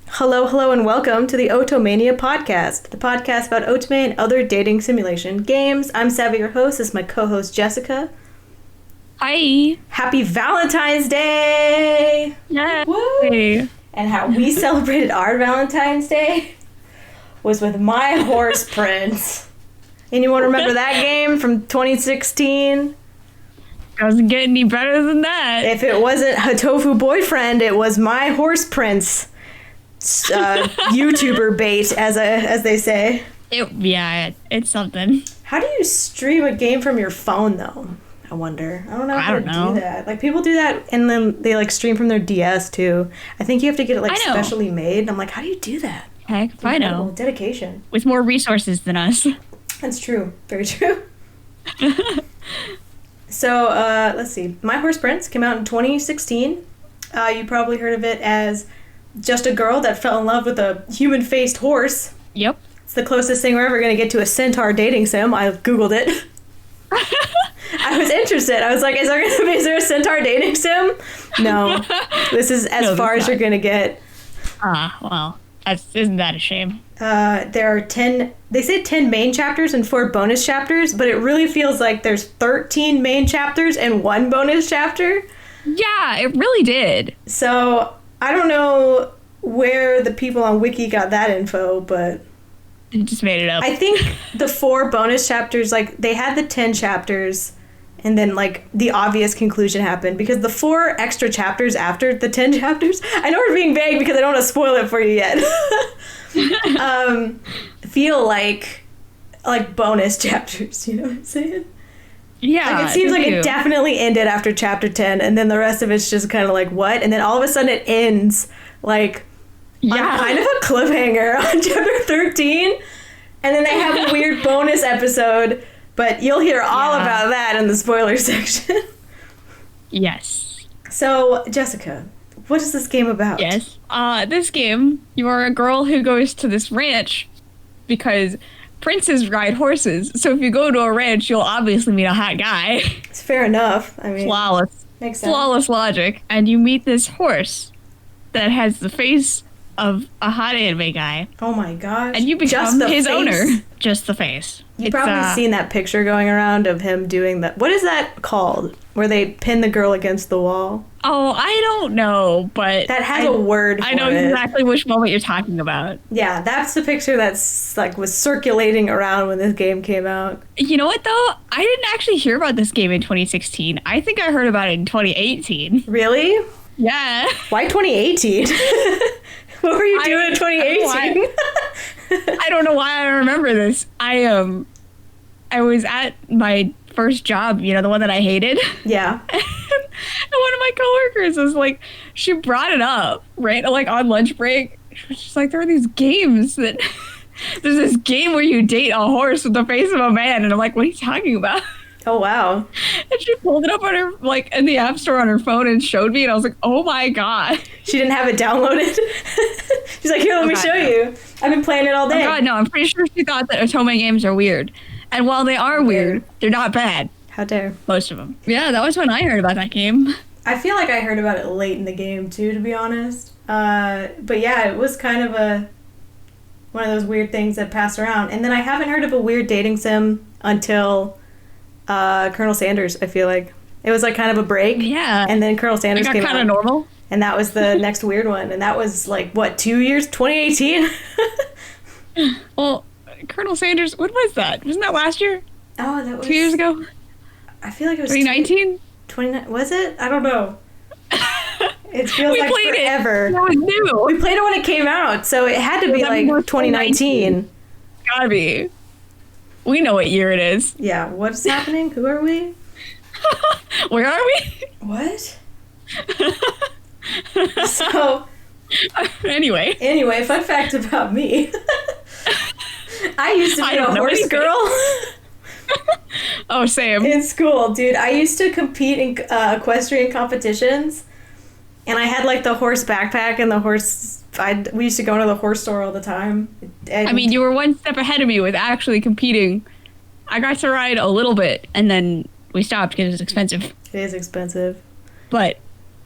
Hello, hello, and welcome to the Oto-Mania podcast, the podcast about Oto-Mania and other dating simulation games. I'm Savvy, your host. This is my co-host, Jessica. Hi. Happy Valentine's Day! Yay. Woo! And how we celebrated our Valentine's Day was with My Horse Prince. Anyone remember that game from 2016? Doesn't get any better than that. If it wasn't Hatofu Boyfriend, it was My Horse Prince. YouTuber bait, as they say. It's something. How do you stream a game from your phone, though? I wonder. I don't know how to do that. Like, people do that, and then they, like, stream from their DS, too. I think you have to get it, like, specially made. And I'm like, how do you do that? Heck, if I know. Dedication. With more resources than us. That's true. Very true. So, let's see. My Horse Prince came out in 2016. You probably heard of it as just a girl that fell in love with a human-faced horse. Yep. It's the closest thing we're ever going to get to a centaur dating sim. I Googled it. I was interested. I was like, is there a centaur dating sim? No. This is as far as you're going to get. Well, isn't that a shame? There are 10, they say 10 main chapters and 4 bonus chapters, but it really feels like there's 13 main chapters and 1 bonus chapter. Yeah, it really did. So I don't know where the people on Wiki got that info, but it just made it up. I think the 4 bonus chapters, like, they had the 10 chapters, and then, like, the obvious conclusion happened, because the 4 extra chapters after the 10 chapters, I know we're being vague because I don't want to spoil it for you yet, feel like bonus chapters, you know what I'm saying? Yeah. Like, it seems like it definitely ended after chapter 10, and then the rest of it's just kind of like, what? And then all of a sudden it ends, like, on kind of a cliffhanger on chapter 13, and then they have a weird bonus episode, but you'll hear all about that in the spoiler section. Yes. So, Jessica, what is this game about? Yes. This game, you are a girl who goes to this ranch because princes ride horses. So if you go to a ranch, you'll obviously meet a hot guy. It's fair enough. I mean, flawless. Makes sense. Flawless logic. And you meet this horse that has the face of a hot anime guy. Oh my gosh. And you become his owner. Just the face. You've probably seen that picture going around of him doing that. What is that called? Where they pin the girl against the wall? Oh, I don't know, but that has a word for it. I know exactly which moment you're talking about. Yeah, that's the picture that's like was circulating around when this game came out. You know what though? I didn't actually hear about this game in 2016. I think I heard about it in 2018. Really? Yeah. Why 2018? What were you doing in 2018? I don't know why I remember this. I was at my first job, you know, the one that I hated. Yeah. And one of my coworkers was like, she brought it up, right? Like on lunch break. She was just like, there are these games that there's this game where you date a horse with the face of a man. And I'm like, what are you talking about? Oh, wow. And she pulled it up on her, like, in the App Store on her phone and showed me. And I was like, oh my God. She didn't have it downloaded? She's like, here, let me show you. I've been playing it all day. Oh God, no, I'm pretty sure she thought that Otome games are weird. And while they are weird, they're not bad. How dare. Most of them. Yeah, that was when I heard about that game. I feel like I heard about it late in the game, too, to be honest. But yeah, it was kind of one of those weird things that passed around. And then I haven't heard of a weird dating sim until Colonel Sanders, I feel like. It was like kind of a break. Yeah. And then Colonel Sanders came out. Kind of normal. And that was the next weird one. And that was like, what, 2 years? 2018? Well, Colonel Sanders, when was that? Wasn't that last year? Oh, that was 2 years ago? I feel like it was 2019? 29. Was it? I don't know. It feels like forever. It was new. We played it when it came out, so it had to be like 2019. Gotta be. We know what year it is. Yeah, what's happening? Who are we? Where are we? What? So, anyway, fun fact about me. I used to be a horse girl. Oh, same. In school, dude. I used to compete in equestrian competitions, and I had like the horse backpack and the horse. We used to go to the horse store all the time. And, I mean, you were one step ahead of me with actually competing. I got to ride a little bit, and then we stopped because it was expensive. It is expensive. But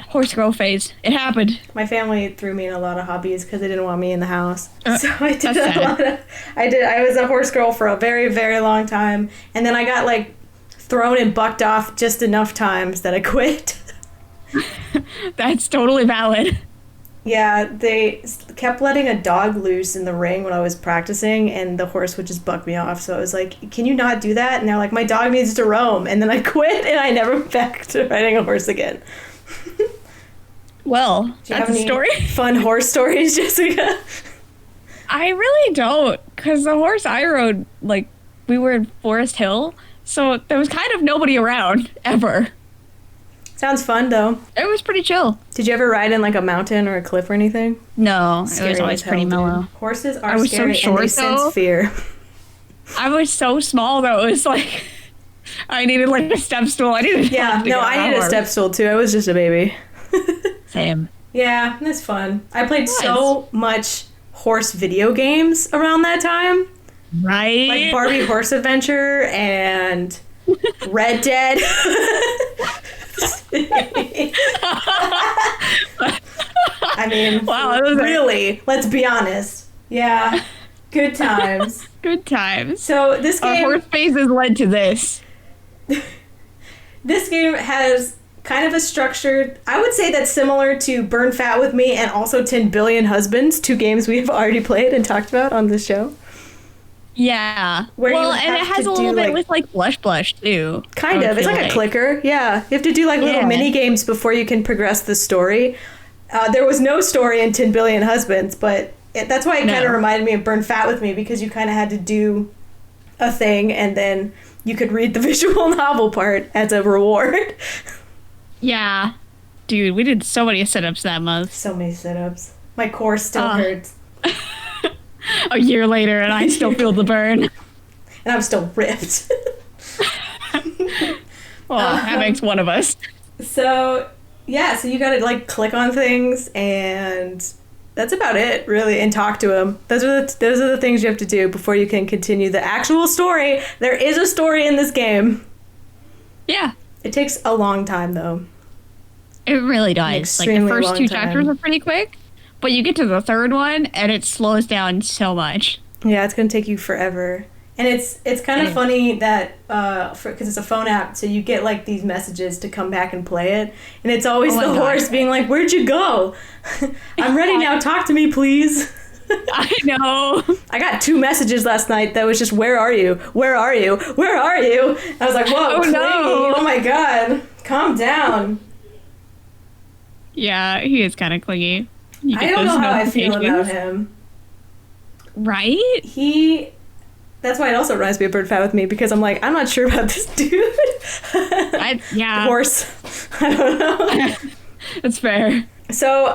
horse girl phase. It happened. My family threw me in a lot of hobbies because they didn't want me in the house. So I did that's a lot of. I was a horse girl for a very, very long time, and then I got like thrown and bucked off just enough times that I quit. That's totally valid. Yeah, they kept letting a dog loose in the ring when I was practicing, and the horse would just buck me off. So I was like, can you not do that? And they're like, my dog needs to roam. And then I quit, and I never went back to riding a horse again. Well, that's a story. Fun horse stories, Jessica? I really don't, because the horse I rode, like, we were in Forest Hill, so there was kind of nobody around, ever. Sounds fun, though. It was pretty chill. Did you ever ride in, like, a mountain or a cliff or anything? No, Scary it was always pretty mellow. Horses are I was scary, so short, and they sense fear. I was so small, though. It was like, I needed, like, a step stool. I needed I needed a step stool, too. I was just a baby. Same. Yeah, that's fun. I played so much horse video games around that time. Right? Like Barbie Horse Adventure and Red Dead. I mean, wow, really, let's be honest. Yeah, good times. Good times. So this game... horse phases led to this. This game has kind of a structured... I would say that's similar to Burn Fat With Me and also 10 Billion Husbands, 2 games we've already played and talked about on the show. Yeah. Where well, and it has a little bit with, like, Blush, too. Kind of. It's like a clicker. Yeah. You have to do, like, little mini games before you can progress the story. There was no story in 10 Billion Husbands, but that's why it kind of reminded me of Burn Fat With Me, because you kind of had to do a thing, and then you could read the visual novel part as a reward. Yeah. Dude, we did so many sit-ups that month. So many sit-ups. My core still hurts. A year later, and I still feel the burn. And I'm still ripped. Well, that makes one of us. So, yeah, so you gotta, like, click on things, and that's about it, really, and talk to them. Those are the things you have to do before you can continue the actual story. There is a story in this game. Yeah. It takes a long time, though. It really does. Like, the first 2 chapters are pretty quick, but you get to the 3rd one, and it slows down so much. Yeah, it's going to take you forever. And it's kind of funny that, because it's a phone app, so you get, like, these messages to come back and play it. And it's always the horse being like, where'd you go? I'm ready now. Talk to me, please. I know. I got 2 messages last night that was just, where are you? Where are you? Where are you? I was like, whoa, clingy. No. Oh, my God. Calm down. Yeah, he is kind of clingy. I don't know how I feel about him. Right? That's why it also reminds me of Bird Fat With Me, because I'm like, I'm not sure about this dude. Yeah. Horse. I don't know. That's fair. So,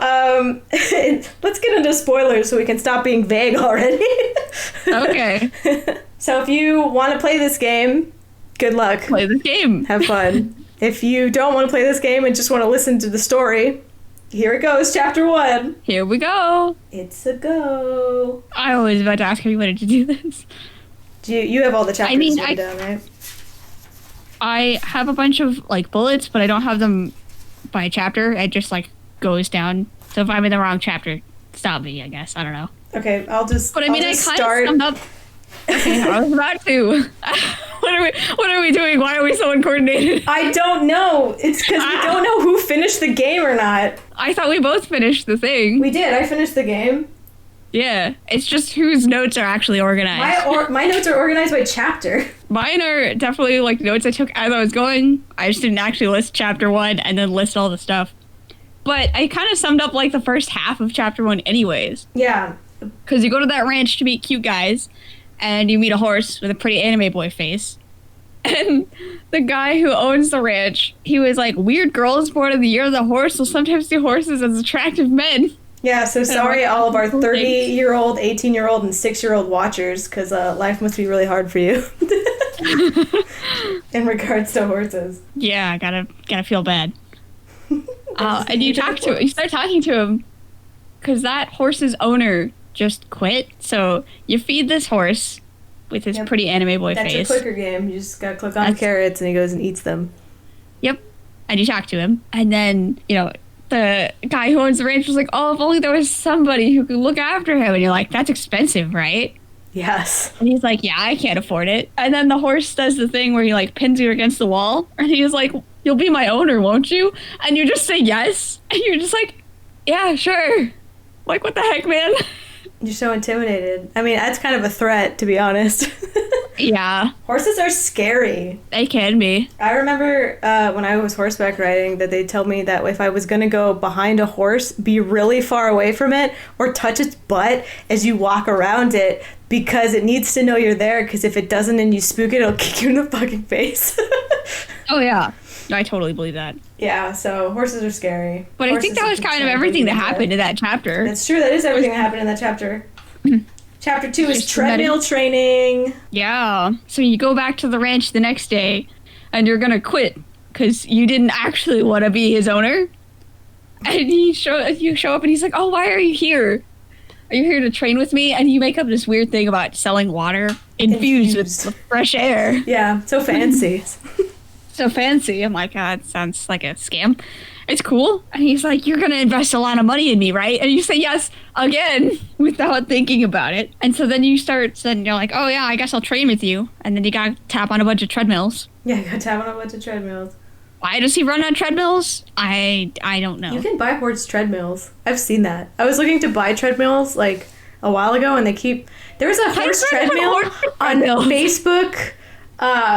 let's get into spoilers so we can stop being vague already. Okay. So if you want to play this game, good luck. Play this game. Have fun. If you don't want to play this game and just want to listen to the story, here it goes, chapter 1. Here we go. It's a go. I was about to ask if you wanted to do this. You have all the chapters written down, right? I have a bunch of, like, bullets, but I don't have them by chapter. It just, like, goes down. So if I'm in the wrong chapter, stop me, I guess. I don't know. Okay, I'll just But I mean, I kind of summed up. Okay, I was about to. What are we doing? Why are we so uncoordinated? I don't know. It's because we don't know who finished the game or not. I thought we both finished the thing. We did. I finished the game. Yeah, it's just whose notes are actually organized. My notes are organized by chapter. Mine are definitely, like, notes I took as I was going. I just didn't actually list chapter 1 and then list all the stuff. But I kind of summed up, like, the first half of chapter 1 anyways. Yeah. Because you go to that ranch to meet cute guys, and you meet a horse with a pretty anime boy face. And the guy who owns the ranch, he was like, weird girls born in the year of the horse will sometimes see horses as attractive men. Yeah, so sorry all of our 30-year-old, 18-year-old, and 6-year-old watchers, because life must be really hard for you. In regards to horses. Yeah, gotta feel bad. And you start talking to him, because that horse's owner just quit, so you feed this horse with his pretty anime boy face. That's a clicker game. You just gotta click on carrots, and he goes and eats them. Yep. And you talk to him, and then, the guy who owns the ranch was like, oh, if only there was somebody who could look after him. And you're like, that's expensive, right? Yes. And he's like, yeah, I can't afford it. And then the horse does the thing where he like pins you against the wall. And he's like, you'll be my owner, won't you? And you just say yes. And you're just like, yeah, sure. Like, what the heck, man? You're so intimidated. I mean, that's kind of a threat, to be honest. Yeah. Horses are scary. They can be. I remember when I was horseback riding that they told me that if I was going to go behind a horse, be really far away from it or touch its butt as you walk around it because it needs to know you're there, because if it doesn't and you spook it, it'll kick you in the fucking face. Oh, yeah. I totally believe that. Yeah, so horses are scary. But horses I think that was kind of everything that happened in that chapter. That's true. That is everything that happened in that chapter. Chapter 2 is treadmill training. Yeah. So you go back to the ranch the next day, and you're going to quit because you didn't actually want to be his owner. And you show up, and he's like, oh, why are you here? Are you here to train with me? And you make up this weird thing about selling water infused with fresh air. Yeah, so fancy. So fancy. I'm like, it sounds like a scam. It's cool. And he's like, you're going to invest a lot of money in me, right? And you say yes again without thinking about it. And so then you start saying, you're like, oh yeah, I guess I'll train with you. And then you got to tap on a bunch of treadmills. Yeah, you got to tap on a bunch of treadmills. Why does he run on treadmills? I don't know. You can buy horse treadmills. I've seen that. I was looking to buy treadmills like a while ago, and there was a horse treadmill on Facebook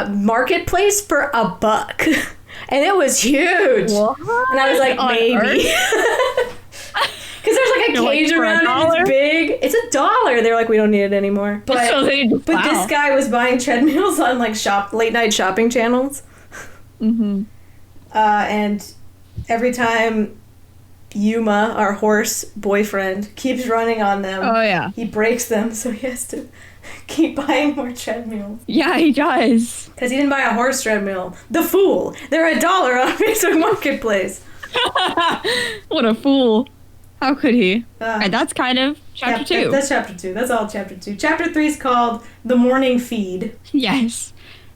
marketplace for $1. And it was huge. What? And I was like, maybe. Because there's like a cage around it, and it's big. It's $1. They're like, we don't need it anymore. But this guy was buying treadmills on like late night shopping channels. Mm-hmm. And every time Yuma, our horse boyfriend, keeps running on them, he breaks them, so he has to keep buying more treadmills. Yeah, he does. Because he didn't buy a horse treadmill. The fool. They're $1 on Facebook Marketplace. What a fool. How could he? And that's kind of chapter 2. That's chapter 2. That's all chapter 2. Chapter 3 is called The Morning Feed. Yes.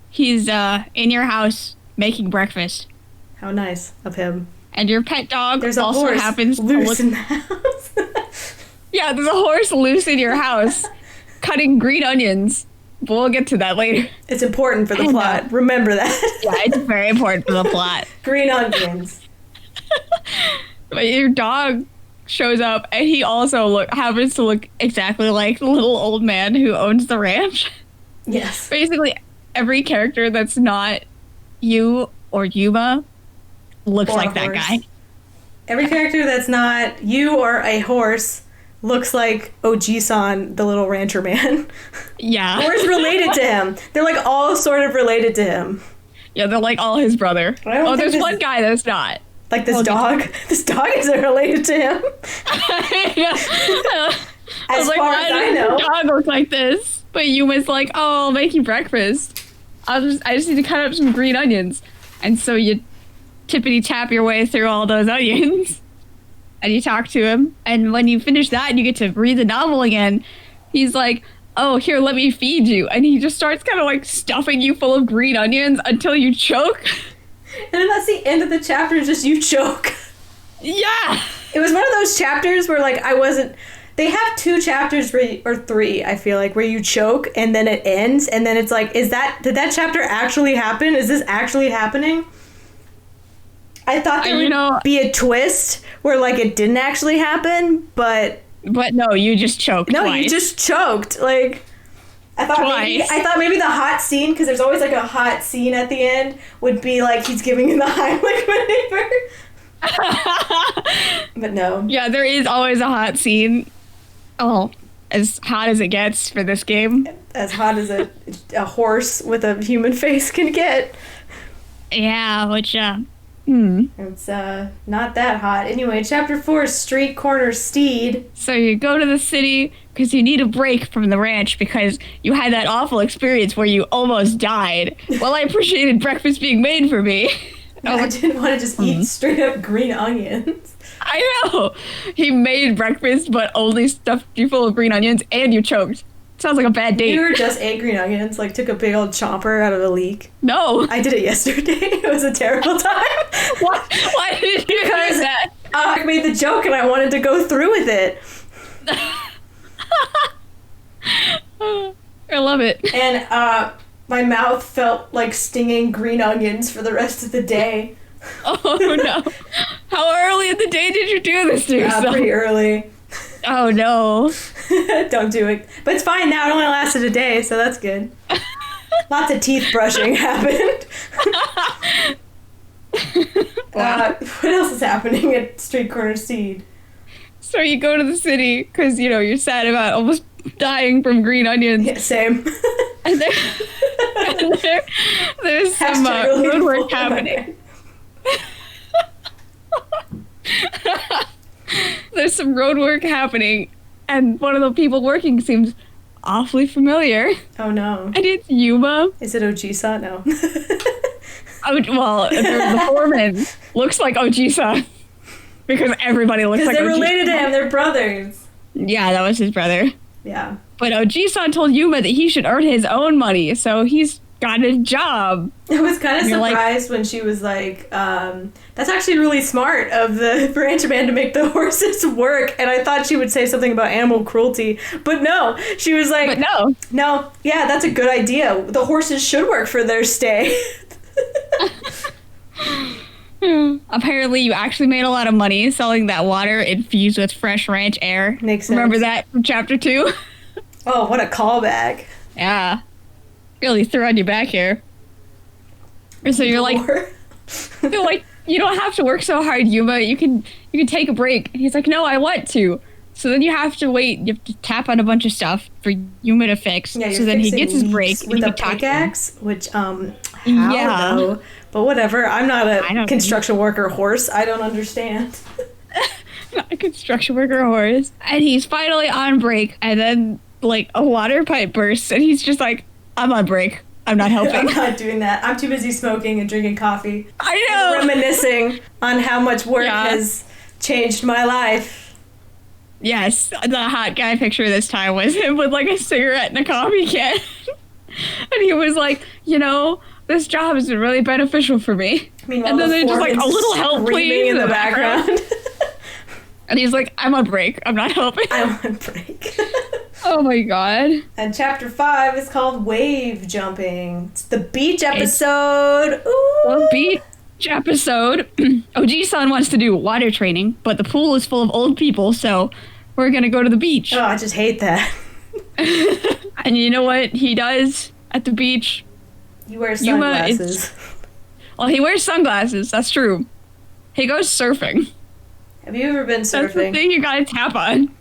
He's in your house making breakfast. How nice of him. And your pet dog there's a also horse happens to loose in the house. Yeah, there's a horse loose in your house cutting green onions. But we'll get to that later. It's important for the plot. Remember that. Yeah, it's very important for the plot. Green onions. But your dog shows up, and he also happens to look exactly like the little old man who owns the ranch. Yes. Basically, every character that's not you or Yuma looks like that guy. Every character that's not you or a horse looks like Oji-san, the little rancher man. Yeah. Or is related to him. They're like all sort of related to him. Yeah, they're like all his brother. Oh, there's one guy that's not. Like this dog. This dog isn't related to him. Yeah. As far as I know. Your dog looks like this. But Yuma's like, oh, I'll make you breakfast. I just need to cut up some green onions. And so you tippity tap your way through all those onions. And you talk to him. And when you finish that and you get to read the novel again, he's like, oh, here, let me feed you. And he just starts kind of like stuffing you full of green onions until you choke. And then that's the end of the chapter, just you choke. Yeah. It was one of those chapters where like they have 2 chapters or 3, I feel like, where you choke and then it ends. And then it's like, did that chapter actually happen? Is this actually happening? I thought there would be a twist where like it didn't actually happen, but no, you just choked. No, twice. you just choked. Like I thought maybe the hot scene, because there's always like a hot scene at the end, would be like he's giving you the Heimlich maneuver. But no. Yeah, there is always a hot scene. Oh, as hot as it gets for this game. As hot as a horse with a human face can get. Yeah, which It's not that hot. Anyway, chapter 4 is Street Corner Steed. So you go to the city because you need a break from the ranch because you had that awful experience where you almost died. Well, I appreciated breakfast being made for me. I didn't want to just eat straight up green onions. I know. He made breakfast but only stuffed you full of green onions and you choked. Sounds like a bad date. You just ate green onions, like took a big old chomper out of a leek. No. I did it yesterday. It was a terrible time. Why did you do that? I made the joke and I wanted to go through with it. I love it. And my mouth felt like stinging green onions for the rest of the day. Oh no. How early in the day did you do this to yourself? Pretty early. Oh no. Don't do it. But it's fine now. It only lasted a day, so that's good. Lots of teeth brushing happened. What else is happening at Street Corner Seed? So you go to the city because, you're sad about almost dying from green onions. Yeah, same. And there's some road work happening. There's some road work happening, and one of the people working seems awfully familiar. Oh no. And it's Yuma. Is it Ojisa? No. Well, the foreman looks like Ojisa. Because everybody looks like Ojisa. Because they're related to him. They're brothers. Yeah, that was his brother. Yeah. But Oji-san told Yuma that he should earn his own money, so he's got a job. I was kind of surprised when she was like, that's actually really smart of the ranch man to make the horses work. And I thought she would say something about animal cruelty. But no, she was like, no, yeah, that's a good idea. The horses should work for their stay. Apparently you actually made a lot of money selling that water infused with fresh ranch air. Makes sense. Remember that from chapter 2? Oh, what a callback. Yeah. Really threw on your back here. So you're like, you don't have to work so hard, Yuma. You can take a break. And he's like, no, I want to. So then you have to wait. You have to tap on a bunch of stuff for Yuma to fix. Yeah, so then he gets his break. With a pickaxe, which, how though? But whatever. I'm not a construction worker horse. I don't understand. Not a construction worker horse. And he's finally on break. And then, a water pipe bursts. And he's just like, I'm on break. I'm not helping. I'm not doing that. I'm too busy smoking and drinking coffee. I know. And reminiscing on how much work has changed my life. Yes, the hot guy picture this time was him with a cigarette and a coffee can. And he was like, this job has been really beneficial for me. Meanwhile, and then they're just like, a little help please in the background. And he's like, I'm on break. I'm not helping. I'm on break. Oh my god. And chapter 5 is called Wave Jumping. It's the beach episode. Ooh. Well, beach episode. Oji-san wants to do water training, but the pool is full of old people, so we're gonna go to the beach. Oh, I just hate that. And you know what he does at the beach? He wears sunglasses. He wears sunglasses, that's true. He goes surfing. Have you ever been surfing? That's the thing you gotta tap on.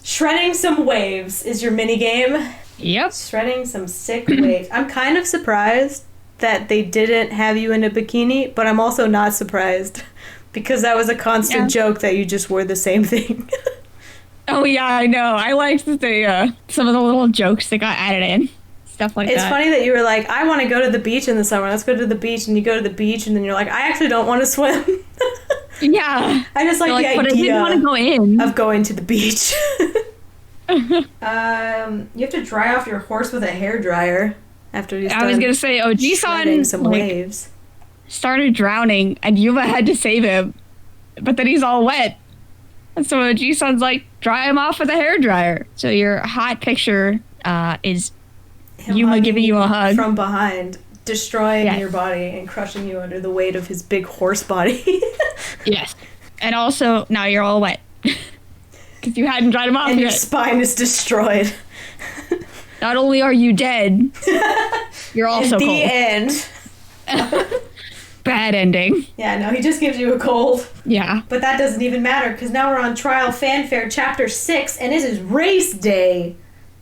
Shredding some waves is your mini game. Yep. Shredding some sick waves. I'm kind of surprised that they didn't have you in a bikini, but I'm also not surprised because that was a constant joke that you just wore the same thing. Oh yeah, I know. I liked that they some of the little jokes that got added in. Stuff like that. It's funny that you were like, I want to go to the beach in the summer. Let's go to the beach. And you go to the beach and then you're like, I actually don't want to swim. Yeah. I just like the idea but I didn't want to go in. Of going to the beach. You have to dry off your horse with a hairdryer after you start. I was going to say, Oji-san some waves. Started drowning and Yuma had to save him. But then he's all wet. And so Oji-san's like, dry him off with a hairdryer. So your hot picture is Yuma giving you a hug. From behind, destroying your body and crushing you under the weight of his big horse body. Yes. And also, now you're all wet. Because you hadn't dried him off and yet. Your spine is destroyed. Not only are you dead, you're also cold. The end. Bad ending. Yeah, no, he just gives you a cold. Yeah. But that doesn't even matter, because now we're on Trial Fanfare Chapter 6, and this is Race Day.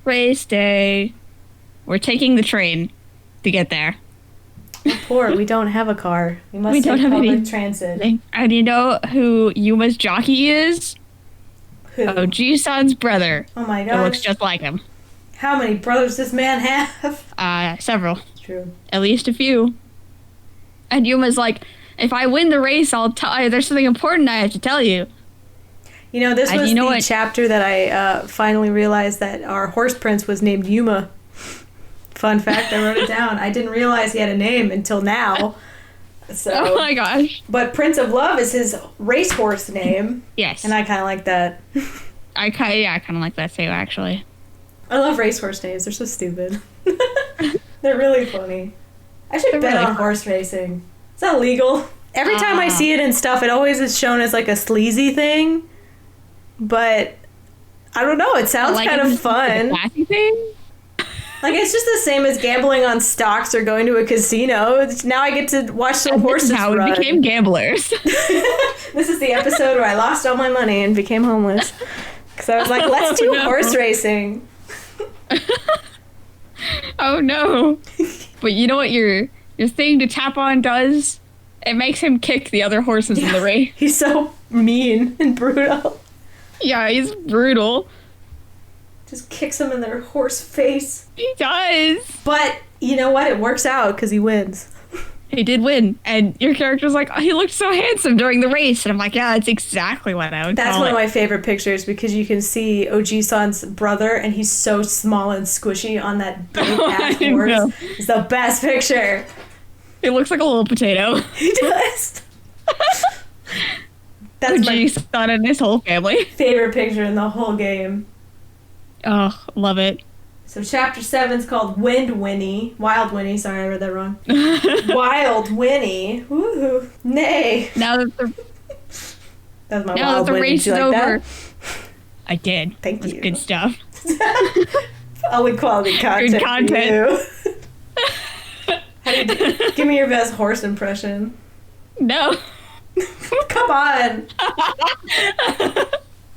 Race Day. We're taking the train to get there. We're poor. We don't have a car. We must take public transit. And you know who Yuma's jockey is? Who? Oji-san's brother. Oh my god. Who looks just like him. How many brothers does man have? Several. It's true. At least a few. And Yuma's like, if I win the race, I'll tell you. There's something important I have to tell you. You know, this was the chapter that I finally realized that our horse prince was named Yuma. Fun fact, I wrote it down. I didn't realize he had a name until now. So, oh my gosh. But Prince of Love is his racehorse name. Yes. And I kind of like that. I kind of like that too, actually. I love racehorse names. They're so stupid. They're really funny. I should bet on horse racing. Is that legal? Every time I see it in stuff, it always is shown as like a sleazy thing. But I don't know. It sounds kind of fun. Like a classy thing? Like, it's just the same as gambling on stocks or going to a casino. Now I get to watch some horses run. This is how we became gamblers. This is the episode where I lost all my money and became homeless. Because I was like, let's do horse racing. Oh, no. But you know what your thing to tap on does? It makes him kick the other horses in the race. He's so mean and brutal. Yeah, he's brutal. Just kicks them in their horse face. He does. But you know what? It works out because he wins. He did win. And your character's like, oh, he looked so handsome during the race. And I'm like, yeah, that's exactly what I would call it. That's one of my favorite pictures because you can see Oji-san's brother and he's so small and squishy on that big ass horse. It's the best picture. He looks like a little potato. He does. That's Oji-san and his whole family. Favorite picture in the whole game. Oh, love it. So chapter 7 is called Wild Winnie. Sorry, I read that wrong. Wild Winnie. Woohoo. Neigh. Now that the race is over. I did. Thank you. Good stuff. Only quality content. Good content. For you. How do you do? Give me your best horse impression. No. Come on.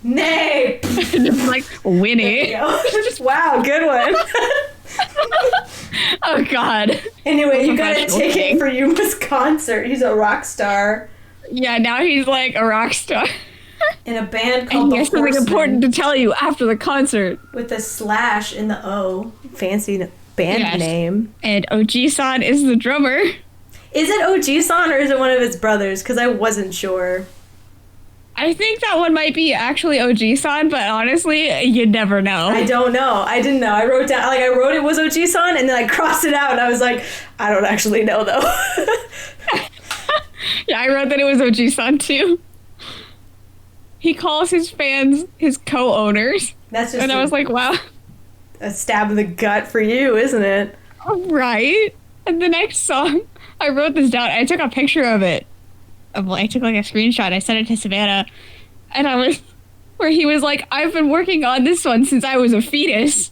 Neigh. Just like Winnie. Wow, good one. Oh God. Anyway, you got a ticket for Yuma's concert. He's a rock star. Yeah, now he's like a rock star. In a band called and The he has something Horsemen, important to tell you after the concert. with a slash in the O. Fancy band name. And Oji-san is the drummer. Is it Oji-san or is it one of his brothers? Because I wasn't sure. I think that one might be actually Oji-san, but honestly, you never know. I don't know. I didn't know. I wrote it was Oji-san, and then I crossed it out, and I was like, I don't actually know, though. Yeah, I wrote that it was Oji-san, too. He calls his fans his co-owners. That's just and I was like, wow. A stab in the gut for you, isn't it? Right. And the next song, I wrote this down. I took a picture of it. I took like a screenshot. I sent it to Savannah, and where he was like, "I've been working on this one since I was a fetus,"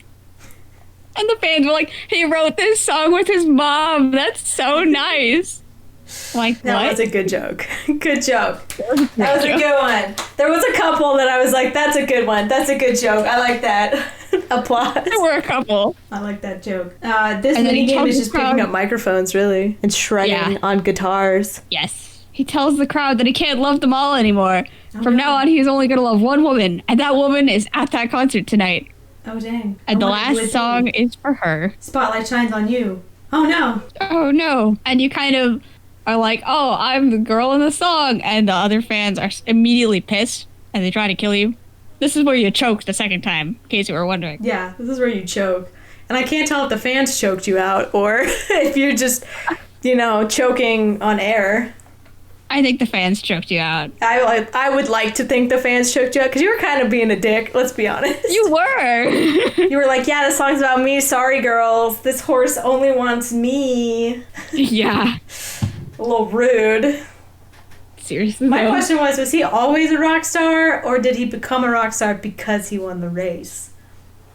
and the fans were like, "He wrote this song with his mom. That's so nice." Like, that was a good joke. Good joke. That was a good one. There was a couple that I was like, "That's a good one. That's a good joke. I like that." Applause. There were a couple. I like that joke. This minigame is just picking up microphones, really, and shredding on guitars. Yes. He tells the crowd that he can't love them all anymore. From now on, he's only going to love one woman, and that woman is at that concert tonight. Oh, dang. And the last song is for her. Spotlight shines on you. Oh, no. Oh, no. And you kind of are like, oh, I'm the girl in the song, and the other fans are immediately pissed, and they try to kill you. This is where you choked the second time, in case you were wondering. Yeah, this is where you choke. And I can't tell if the fans choked you out, or if you're just, choking on air. I think the fans choked you out. I would like to think the fans choked you out, because you were kind of being a dick, let's be honest. You were. You were like, yeah, this song's about me, sorry girls, this horse only wants me. Yeah. A little rude. Seriously. My question was he always a rock star, or did he become a rock star because he won the race?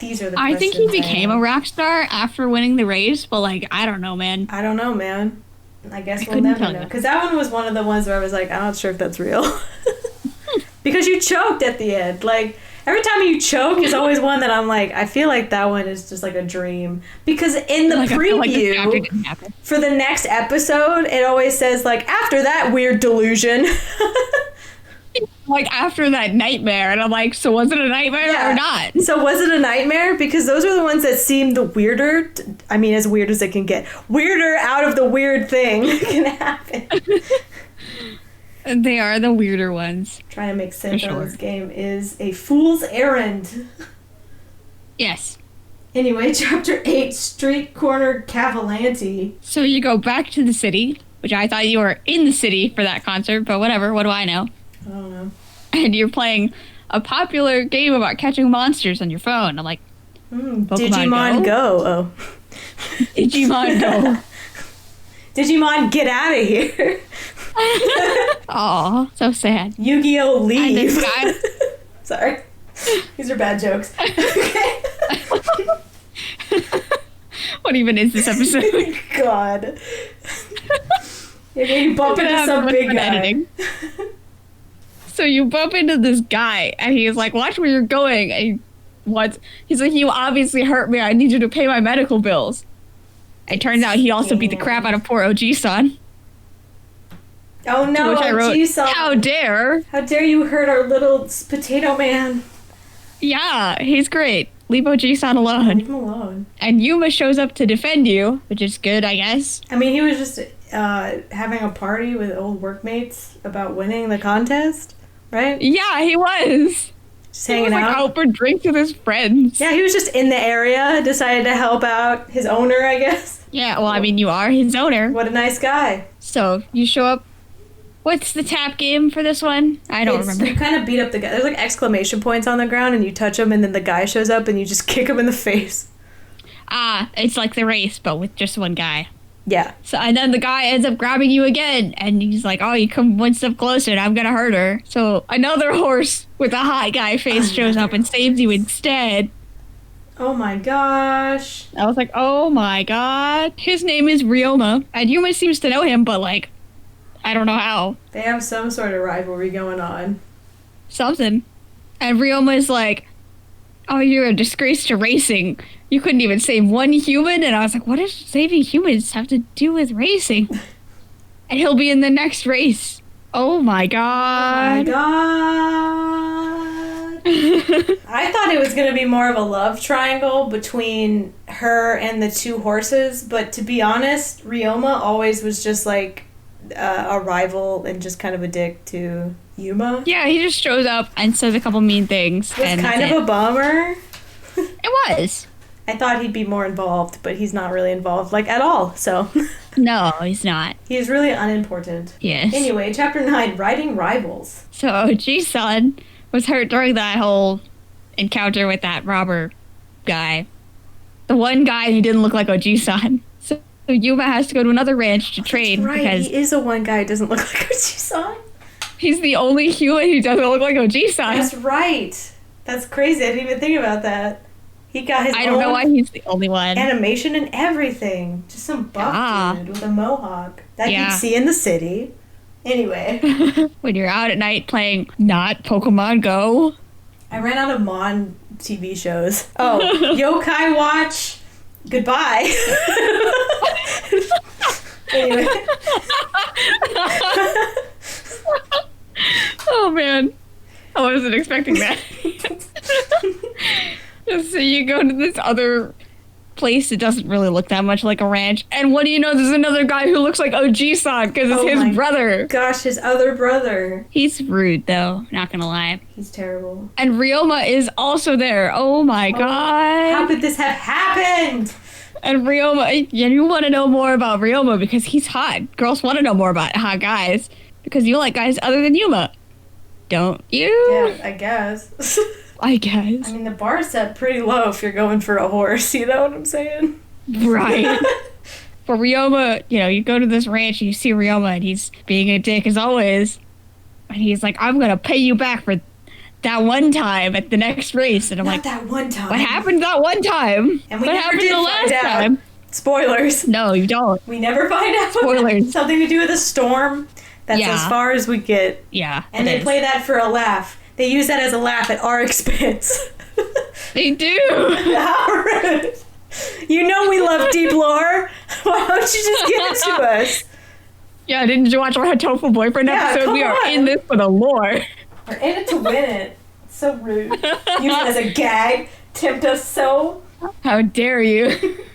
These are the questions. I think he became a rock star after winning the race, but I don't know, man. I don't know, man. I guess we'll never know. Because that one was one of the ones where I was like, I'm not sure if that's real. Because you choked at the end. Like, every time you choke is always one that I'm like, I feel like that one is just like a dream. Because in the preview for the next episode, it always says, after that weird delusion. After that nightmare. And I'm like, so was it a nightmare or not? So was it a nightmare? Because those are the ones that seem the weirder. As weird as it can get. Weirder out of the weird thing can happen. They are the weirder ones. Trying to make sense of this game is a fool's errand. Yes. Anyway, chapter 8, Street Corner Cavalanti. So you go back to the city, which I thought you were in the city for that concert, but whatever. What do I know? I don't know. And you're playing a popular game about catching monsters on your phone. I'm like, Digimon Go. Oh. Digimon Go. Digimon, get out of here. Aw, so sad. Yu-Gi-Oh! Leave. And this guy... Sorry. These are bad jokes. Okay. What even is this episode? God. You bump into some big guy. Editing. So you bump into this guy, and he's like, watch where you're going. And he's like, you obviously hurt me. I need you to pay my medical bills. It turns out he also beat the crap out of poor OG-san. Oh no, OG-san. How dare you hurt our little potato man. Yeah, he's great. Leave OG-san alone. Leave him alone. And Yuma shows up to defend you, which is good, I guess. I mean, he was just having a party with old workmates about winning the contest, right? Yeah, he was. Just hanging out. Out for drinks with his friends. Yeah, he was just in the area, decided to help out his owner, I guess. Yeah, well, I mean, you are his owner. What a nice guy. So, you show up. What's the tap game for this one? I don't remember. You kind of beat up the guy. There's like exclamation points on the ground, and you touch him, and then the guy shows up, and you just kick him in the face. Ah, it's like the race, but with just one guy. Yeah. So, and then the guy ends up grabbing you again, and he's like, oh, you come one step closer, and I'm gonna hurt her. So another horse with a hot guy face shows up and saves you instead. Oh my gosh. I was like, oh my god. His name is Ryoma, and Yuma seems to know him, but like, I don't know how. They have some sort of rivalry going on. Something. And Ryoma is like, oh, you're a disgrace to racing. You couldn't even save one human. And I was like, what does saving humans have to do with racing? And he'll be in the next race. Oh my god. Oh my god. I thought it was going to be more of a love triangle between her and the two horses. But to be honest, Ryoma always was just like a rival and just kind of a dick to Yuma. Yeah, he just shows up and says a couple mean things. It was kind of a bummer. It was. I thought he'd be more involved, but he's not really involved, like, at all, so. No, he's not. He's really unimportant. Yes. Anyway, Chapter 9, Riding Rivals. So, OG-san was hurt during that whole encounter with that robber guy. The one guy who didn't look like OG-san. So Yuma has to go to another ranch to train. That's right, because he is the one guy who doesn't look like OG-san. He's the only human who doesn't look like OG-san. That's right. That's crazy. I didn't even think about that. He got his I don't know why he's the only one. Animation and everything. Just some buff dude with a mohawk that you'd see in the city. Anyway. When you're out at night playing not Pokemon Go. I ran out of Mon TV shows. Oh, Yokai Watch. Goodbye. Anyway. Oh man. I wasn't expecting that. So you go to this other place that doesn't really look that much like a ranch, and what do you know, there's another guy who looks like OG-san because it's his brother. Gosh, his other brother. He's rude though, not gonna lie. He's terrible. And Ryoma is also there. Oh my god. How could this have happened? And Ryoma, you want to know more about Ryoma because he's hot. Girls want to know more about hot guys because you like guys other than Yuma. Don't you? Yeah, I guess. I guess. I mean, the bar's set pretty low if you're going for a horse, you know what I'm saying? Right. For Ryoma, you go to this ranch and you see Ryoma and he's being a dick as always. And he's like, I'm going to pay you back for that one time at the next race. And I'm Not like, that one time. What happened that one time? And we what never happened did the find last out. time? Spoilers. No, you don't. We never find out. Spoilers. Something to do with a storm. That's as far as we get. Yeah. And they play that for a laugh. They use that as a laugh at our expense. They do. How rude. You know we love deep lore. Why don't you just give it to us? Yeah, didn't you watch our Tofu Boyfriend episode? We are in this for the lore. We're in it to win it. So rude. Use it as a gag. Tempt us so. How dare you.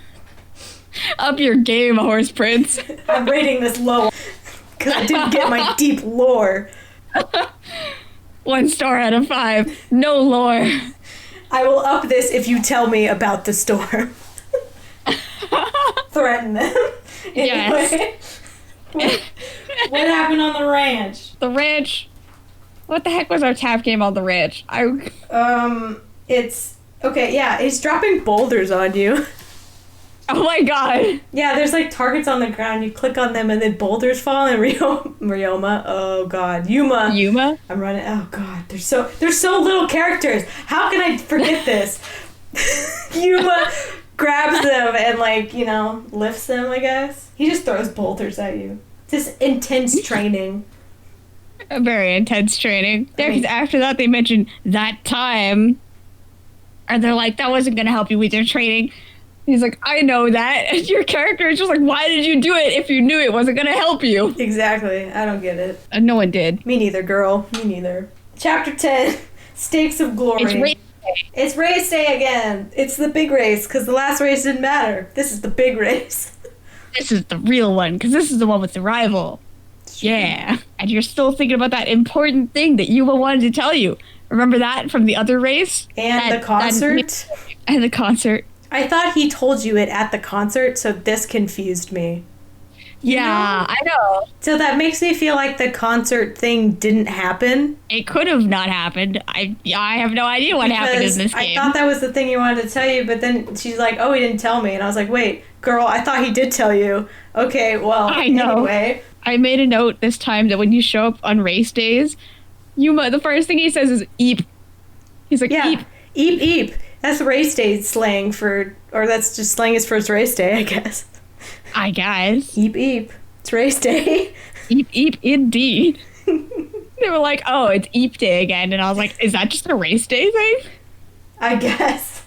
Up your game, Horse Prince. I'm rating this low because I didn't get my deep lore. 1 star out of 5. No lore. I will up this if you tell me about the storm. Threaten them. Anyway. Yes. What happened on the ranch? The ranch. What the heck was our tap game on the ranch? It's okay. Yeah, he's dropping boulders on you. Oh my god. Yeah, there's like targets on the ground. You click on them and then boulders fall. And Ryoma. Oh god, Yuma. I'm running. Oh god, there's so little characters. How can I forget this? Yuma grabs them and lifts them. I guess he just throws boulders at you. This intense training. A very intense training. Yeah, because after that they mentioned that time, and they're like, that wasn't gonna help you with your training. He's like, I know that. And your character is just like, why did you do it if you knew it wasn't going to help you? Exactly. I don't get it. No one did. Me neither, girl. Me neither. Chapter 10, Stakes of Glory. It's race day. It's race day again. It's the big race, because the last race didn't matter. This is the big race. This is the real one, because this is the one with the rival. Yeah. And you're still thinking about that important thing that Yuma wanted to tell you. Remember that from the other race? And the concert? And the concert. I thought he told you it at the concert, so this confused me. Yeah, I know. So that makes me feel like the concert thing didn't happen. It could have not happened. I have no idea what happened in this game. I thought that was the thing he wanted to tell you, but then she's like, oh, he didn't tell me. And I was like, wait, girl, I thought he did tell you. Okay, well, I know. Anyway. I made a note this time that when you show up on race days, Yuma, the first thing he says is eep. He's like, eep. Eep, eep. That's race day slang or that's just slang his first race day, I guess. I guess. Eep, eep. It's race day. Eep, eep, indeed. They were like, oh, it's eep day again. And I was like, is that just a race day thing? I guess.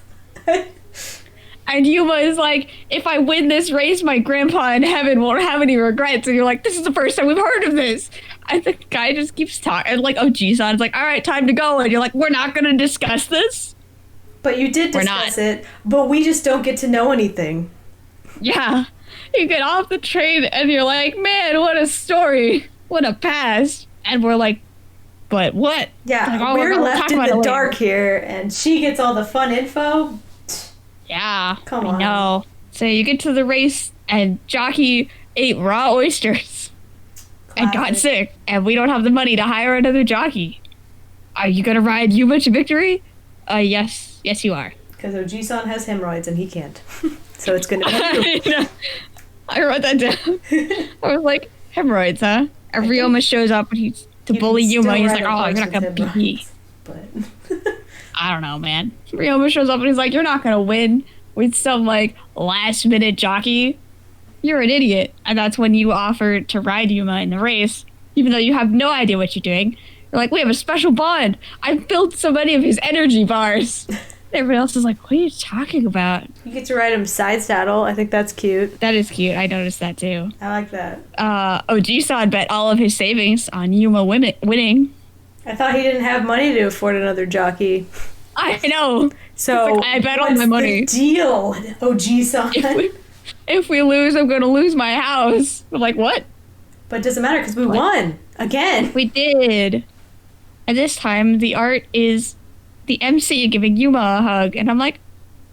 And Yuma is like, if I win this race, my grandpa in heaven won't have any regrets. And you're like, this is the first time we've heard of this. And the guy just keeps talking. And like, oh, Ji-san's like, all right, time to go. And you're like, we're not going to discuss this. But you did discuss it, but we just don't get to know anything. Yeah. You get off the train and you're like, man, what a story. What a past. And we're like, but what? Yeah, like, oh, we're left in the dark here, and she gets all the fun info. Yeah. Come on. I know. So you get to the race, and Jockey ate raw oysters. Classic. And got sick. And we don't have the money to hire another jockey. Are you going to ride Yuma to victory? Yes. Yes, you are. Because Oji-san has hemorrhoids and he can't. So it's going to be I wrote that down. I was like, hemorrhoids, huh? And Ryoma shows up and he's to bully Yuma. He's like, oh, I'm not going to beat me. But I don't know, man. Ryoma shows up and he's like, you're not going to win with some, like, last-minute jockey. You're an idiot. And that's when you offer to ride Yuma in the race, even though you have no idea what you're doing. You're like, we have a special bond. I've built so many of his energy bars. Everybody else is like, what are you talking about? You get to ride him side saddle. I think that's cute. That is cute. I noticed that too. I like that. Oji-san bet all of his savings on Yuma winning. I thought he didn't have money to afford another jockey. I know. So like, I bet all my money. What's the deal, Oji-san? If we lose, I'm going to lose my house. I'm like, what? But it doesn't matter because we won. Again. We did. And this time, the art is the MC giving Yuma a hug. And I'm like,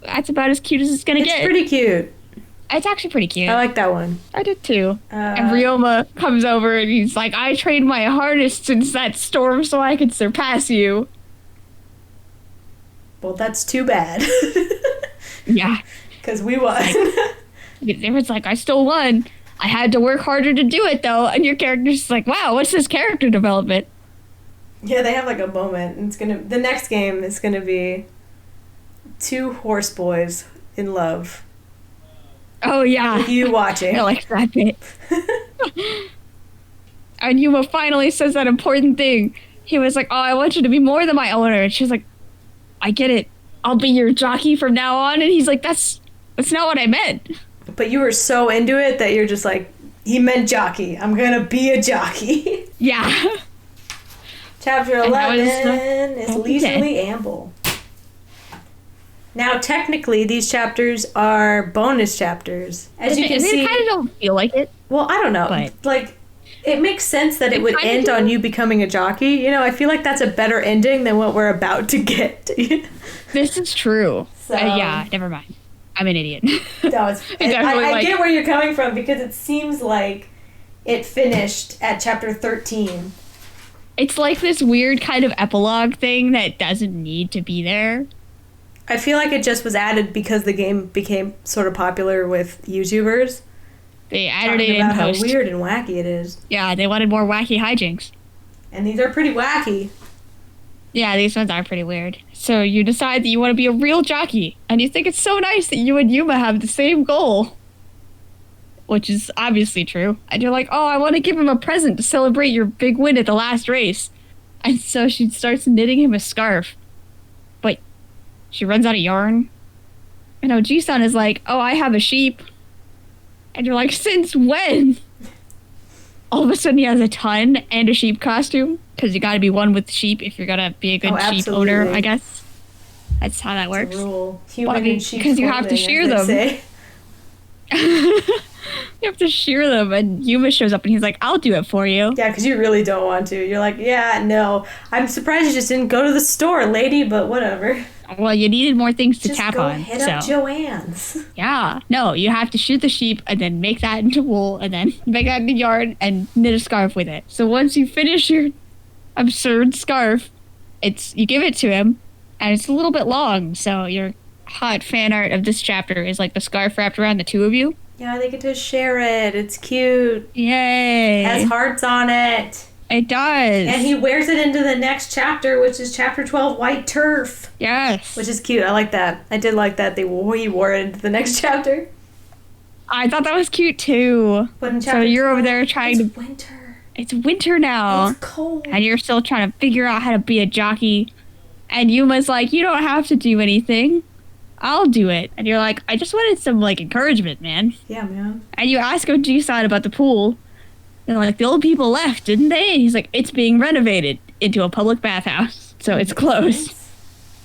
that's about as cute as it's going to get. It's pretty cute. It's actually pretty cute. I like that one. I did too. And Ryoma comes over and he's like, I trained my hardest since that storm so I could surpass you. Well, that's too bad. Yeah. Because we won. It's like, I still won. I had to work harder to do it, though. And your character's just like, wow, what's this character development? Yeah, they have like a moment. And the next game is gonna be two horse boys in love. Oh, yeah. With you watching. I like that bit. And Yuma finally says that important thing. He was like, oh, I want you to be more than my owner. And she's like, I get it. I'll be your jockey from now on. And he's like, that's not what I meant. But you were so into it that you're just like, he meant jockey. I'm going to be a jockey. Yeah. Chapter 11 is Leisurely Amble. Now, technically, these chapters are bonus chapters. As you can see, they kind of don't feel like it. Well, I don't know. But like, it makes sense that it would end on you becoming a jockey. You know, I feel like that's a better ending than what we're about to get. This is true. So, yeah, never mind. I'm an idiot. No, I get where you're coming from because it seems like it finished at chapter 13. It's like this weird kind of epilogue thing that doesn't need to be there. I feel like it just was added because the game became sort of popular with YouTubers. They added it in about post. How weird and wacky it is. Yeah, they wanted more wacky hijinks. And these are pretty wacky. Yeah, these ones are pretty weird. So you decide that you want to be a real jockey, and you think it's so nice that you and Yuma have the same goal. Which is obviously true. And you're like, oh, I want to give him a present to celebrate your big win at the last race. And so she starts knitting him a scarf. But she runs out of yarn. And Oji-san is like, oh, I have a sheep. And you're like, since when? All of a sudden he has a ton and a sheep costume. Because you got to be one with sheep if you're going to be a good sheep owner, I guess. That's how that works. It's a rule. Human and sheep because you have to shear them. You have to shear them, and Yuma shows up and he's like, I'll do it for you. Yeah, because you really don't want to. You're like, yeah, no. I'm surprised you just didn't go to the store, lady, but whatever. Well, you needed more things to just tap go on. Hit up Joanne's. Yeah. No, you have to shoot the sheep and then make that into wool and then make that into yarn and knit a scarf with it. So once you finish your absurd scarf, you give it to him, and it's a little bit long, so your hot fan art of this chapter is like the scarf wrapped around the two of you. Yeah, they get to share it. It's cute. Yay. It has hearts on it. It does. And he wears it into the next chapter, which is chapter 12, White Turf. Yes. Which is cute. I like that. I did like that he wore it into the next chapter. I thought that was cute too. But in chapter so you're 12, over there trying it's winter. It's winter now. It's cold. And you're still trying to figure out how to be a jockey. And Yuma's like, you don't have to do anything. I'll do it. And you're like, I just wanted some, like, encouragement, man. Yeah, man. And you ask Oji-san about the pool. And like, the old people left, didn't they? And he's like, it's being renovated into a public bathhouse. So it's closed.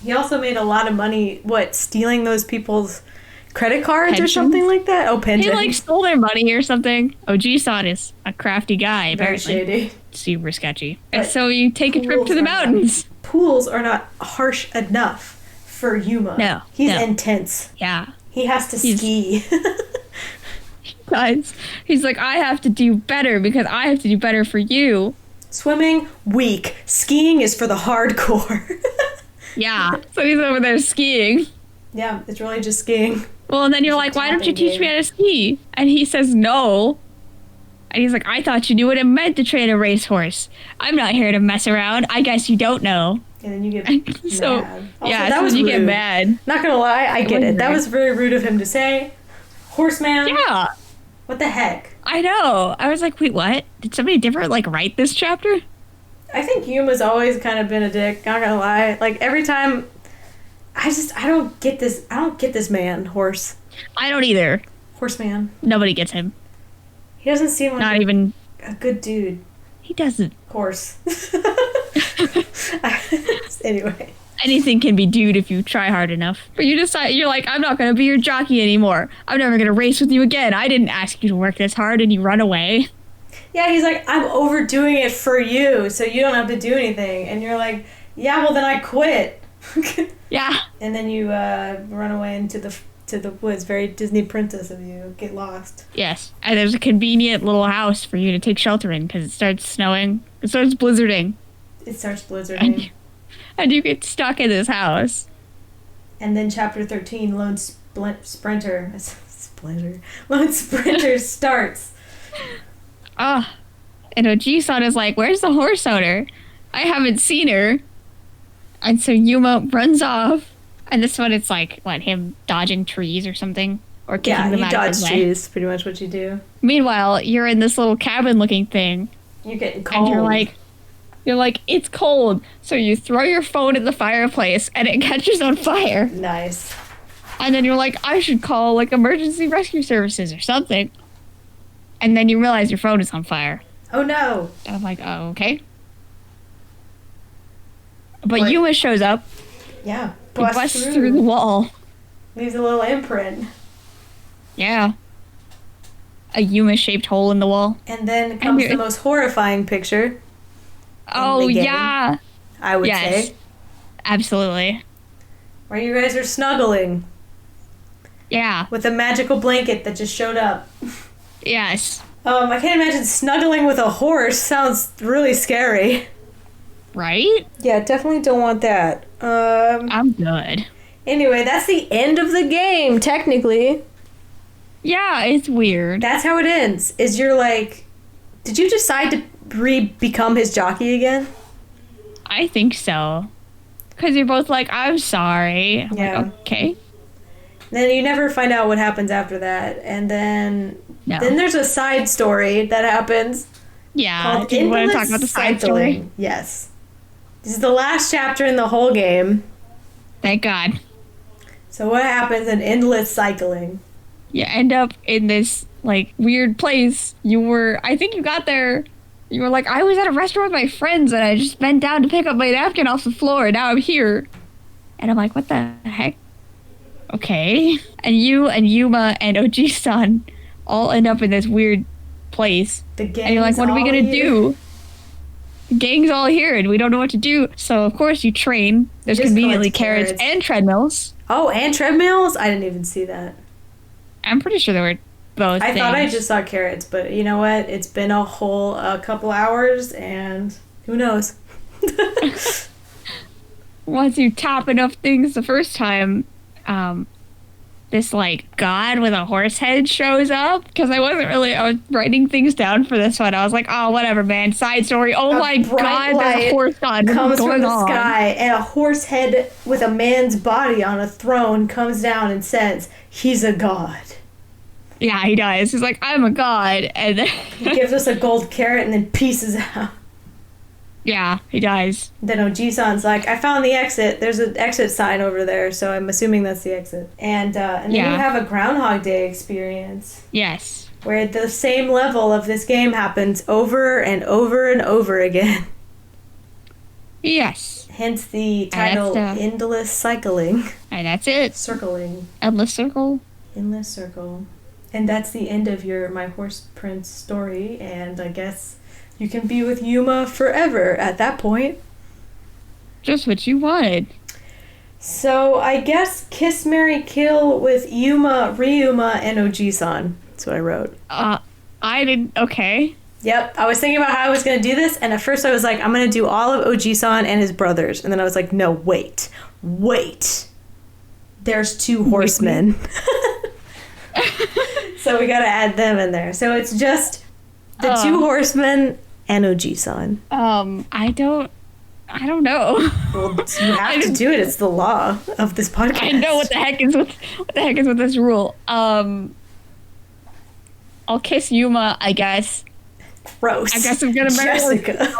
He also made a lot of money, stealing those people's credit cards Pensions? or something like that? Oh, pensions. He, like, stole their money or something. Oji-san is a crafty guy, apparently. Very shady. Super sketchy. And so you take a trip to the mountains. Pools are not harsh enough for Yuma. No. He's intense. Yeah. He has to ski. Guys, he's like, I have to do better because I have to do better for you. Swimming, weak. Skiing is for the hardcore. Yeah. So he's over there skiing. Yeah, it's really just skiing. Well, and then you're like, why don't you teach me how to ski? And he says no. And he's like, I thought you knew what it meant to train a racehorse. I'm not here to mess around. I guess you don't know. And then you get mad. Also, yeah, that was you rude. Get mad. Not gonna lie, I get it. That was very rude of him to say. Horseman. Yeah. What the heck? I know. I was like, wait, what? Did somebody different, like, write this chapter? I think Yuma's always kind of been a dick. Not gonna lie. Like, every time... I don't get this. I don't get this man, horse. I don't either. Horseman. Nobody gets him. He doesn't seem like Not even a good dude. He doesn't. Horse. Anyway. Anything can be dude if you try hard enough. But you decide, you're like, I'm not going to be your jockey anymore. I'm never going to race with you again. I didn't ask you to work this hard, and you run away. Yeah, he's like, I'm overdoing it for you, so you don't have to do anything. And you're like, yeah, well, then I quit. Yeah. And then you run away into the woods. Very Disney princess of you. Get lost. Yes. And there's a convenient little house for you to take shelter in because it starts snowing. It starts blizzarding. It starts blizzarding. And you get stuck in this house. And then chapter 13, Lone Sprinter. Lone Sprinter starts. Ah. And Oji-san is like, where's the horse owner? I haven't seen her. And so Yuma runs off. And this one, it's like, him dodging trees or something? Or kicking them out of his way. Yeah, you dodge trees, pretty much what you do. Meanwhile, you're in this little cabin-looking thing. You're getting cold. And you're like, it's cold. So you throw your phone in the fireplace, and it catches on fire. Nice. And then you're like, I should call, emergency rescue services or something. And then you realize your phone is on fire. Oh, no. And I'm like, oh, okay. But Yuma shows up. Yeah. Busts through the wall. Leaves a little imprint. Yeah. A Yuma-shaped hole in the wall. And then comes the most horrifying picture. Oh, yeah. I would say. Absolutely. Where you guys are snuggling. Yeah. With a magical blanket that just showed up. Yes. I can't imagine snuggling with a horse. Sounds really scary. Right? Yeah, definitely don't want that. I'm good. Anyway, that's the end of the game, technically. Yeah, it's weird. That's how it ends. Is you're like, did you decide to become his jockey again? I think so. Because you're both like, I'm sorry. I'm Yeah. like, okay. Then you never find out what happens after that. And then there's a side story that happens. Yeah. Do you want to talk about the side story? Yes. This is the last chapter in the whole game. Thank God. So what happens in endless cycling? You end up in this, like, weird place. I think you got there, you were like, I was at a restaurant with my friends and I just bent down to pick up my napkin off the floor and now I'm here. And I'm like, what the heck? Okay. And you and Yuma and Oji-san all end up in this weird place. And you're like, what are we going to do? The gang's all here and we don't know what to do. So, of course, you train. There's conveniently carrots and treadmills. Oh, and treadmills? I didn't even see that. I'm pretty sure there were both things. Thought I just saw carrots, but you know what? It's been a whole couple hours, and who knows? Once you top enough things the first time, this, like, god with a horse head shows up. Because I was writing things down for this one. I was like, oh, whatever, man. Side story. Oh, my God, there's a horse god. Comes from the sky, and a horse head with a man's body on a throne comes down and says, he's a god. Yeah, he does. He's like, I'm a god. And then he gives us a gold carrot and then pieces out. Yeah, he does. Then Oji-san's like, I found the exit. There's an exit sign over there, so I'm assuming that's the exit. And then you have a Groundhog Day experience. Yes. Where the same level of this game happens over and over and over again. Yes. Hence the title, Endless Cycling. And that's it. Circling. Endless circle. Endless circle. And that's the end of your My Horse Prince story, and I guess you can be with Yuma forever at that point. Just what you wanted. So I guess Kiss, Marry, Kill with Yuma, Ryuma, and Oji-san. That's what I wrote. I didn't... Okay. Yep. I was thinking about how I was going to do this, and at first I was like, I'm going to do all of Oji-san and his brothers. And then I was like, no, wait. There's two horsemen. So we got to add them in there. So it's just the two horsemen and Oji-san. I don't know. Well, you have to do it. It's the law of this podcast. I know what the heck is with this rule. I'll kiss Yuma, I guess. Gross. I guess I'm gonna marry Jessica.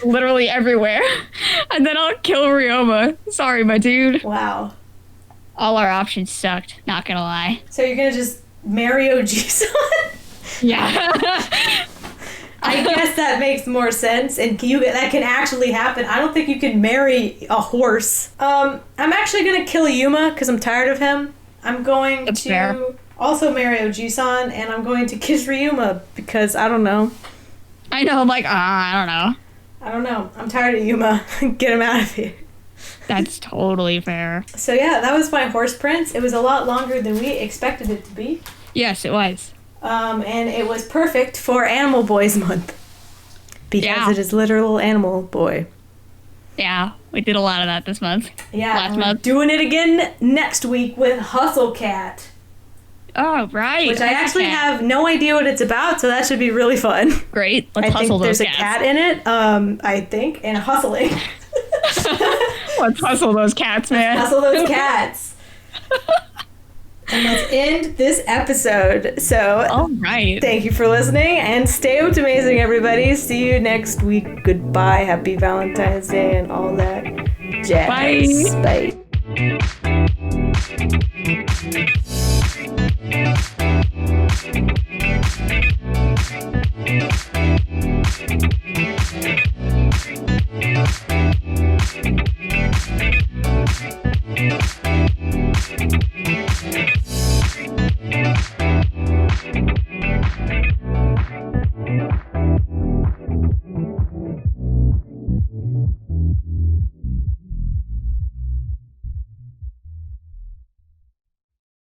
Literally everywhere. And then I'll kill Ryoma. Sorry, my dude. Wow. All our options sucked, not gonna lie. So you're gonna just marry Oji-san? Yeah. I guess that makes more sense, and that can actually happen. I don't think you can marry a horse. I'm actually gonna kill Yuma because I'm tired of him. I'm going That's to fair. also marry Oji-san, and I'm going to kiss Ryuma because I don't know. I know, I'm like, I don't know. I don't know. I'm tired of Yuma. Get him out of here. That's totally fair. So yeah, that was my Horse Prince. It was a lot longer than we expected it to be. Yes, it was. And it was perfect for Animal Boys Month. Because it is literal Animal Boy. Yeah, we did a lot of that this month. Yeah, last month. Doing it again next week with Hustle Cat. Oh, right. Which I actually have no idea what it's about, so that should be really fun. Great. Let's hustle those cats. There's a cat in it, I think, and hustling. Let's hustle those cats, man. Hustle those cats. And let's end this episode. So, all right. Thank you for listening, and stay amazing, everybody. See you next week. Goodbye. Happy Valentine's Day and all that jazz. Bye. Bye.